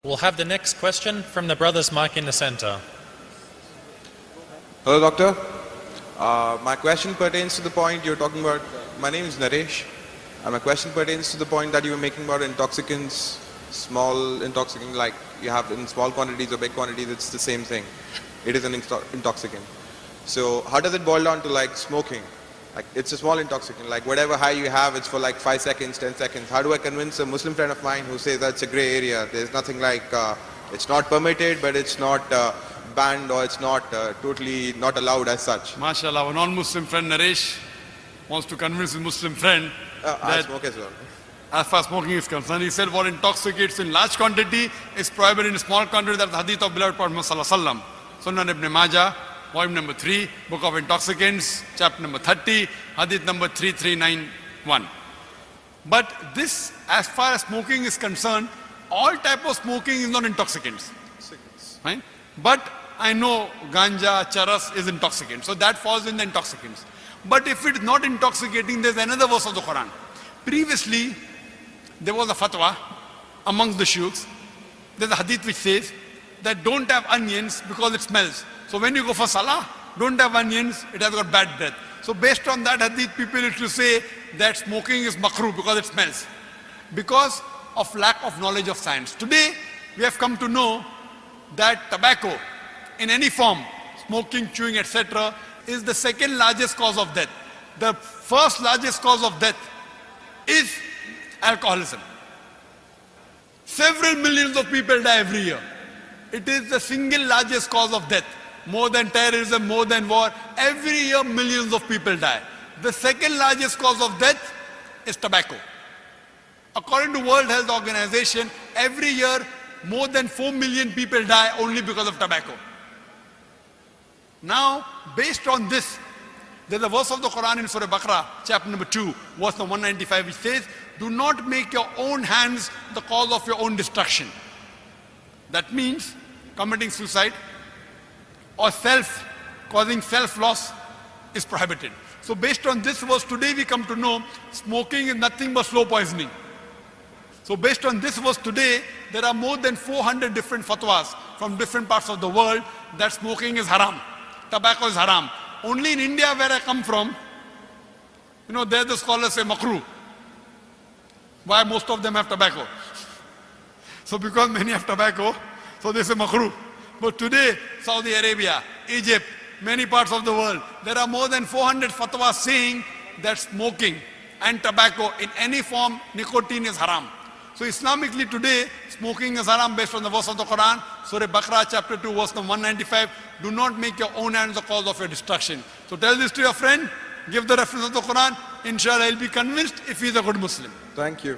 We'll have the next question from the brother's mic in the center. Hello, doctor. My question pertains to the point you're talking about. My name is Naresh. My question pertains to the point that you were making about intoxicants, small intoxicant, like you have in small quantities or big quantities, it's the same thing. It is an intoxicant. So how does it boil down to like smoking? Like it's a small intoxicant, like whatever high you have, it's for like 5 seconds, 10 seconds. How do I convince a Muslim friend of mine who says that's a gray area? There's nothing like, it's not permitted, but it's not banned, or it's not totally not allowed as such. MashaAllah, our non-Muslim friend Naresh wants to convince his Muslim friend I smoke as well. As far as smoking is concerned, he said what intoxicates in large quantity is prohibited in small quantity. That's the hadith of beloved Prophet Muhammad Sallallahu Alaihi Wasallam. Sunan Ibn Majah, volume number 3, Book of Intoxicants, chapter number 30, hadith number 3391. But this, as far as smoking is concerned, all type of smoking is not intoxicants. Right? But I know ganja, charas is intoxicant, so that falls in the intoxicants. But if it is not intoxicating, there's another verse of the Quran. Previously, there was a fatwa amongst the sheikhs. There's a hadith which says that don't have onions because it smells. So when you go for salah, don't have onions, it has got bad breath. So based on that hadith, people used to say that smoking is makruh because it smells. Because of lack of knowledge of science. Today, we have come to know that tobacco, in any form, smoking, chewing, etc., is the second largest cause of death. The first largest cause of death is alcoholism. Several millions of people die every year. It is the single largest cause of death. More than terrorism, more than war. Every year millions of people die. The second largest cause of death is tobacco. According to World Health Organization, every year more than 4 million people die only because of tobacco. Now, based on this, there's a verse of the Quran in Surah Baqarah, chapter number 2, verse number 195, which says, do not make your own hands the cause of your own destruction. That means committing suicide or causing self-loss is prohibited. So based on this verse, today we come to know smoking is nothing but slow poisoning. So based on this verse today, there are more than 400 different fatwas from different parts of the world that smoking is haram. Tobacco is haram. Only in India, where I come from, there the scholars say makruh. Why? Most of them have tobacco. So because many have tobacco, so they say makruh. But today, Saudi Arabia, Egypt, many parts of the world, there are more than 400 fatwas saying that smoking and tobacco in any form, nicotine is haram. So Islamically today, smoking is haram based on the verse of the Quran, Surah Baqarah chapter 2, verse number 195. Do not make your own hands the cause of your destruction. So tell this to your friend, give the reference of the Quran, inshallah he'll be convinced if he's a good Muslim. Thank you.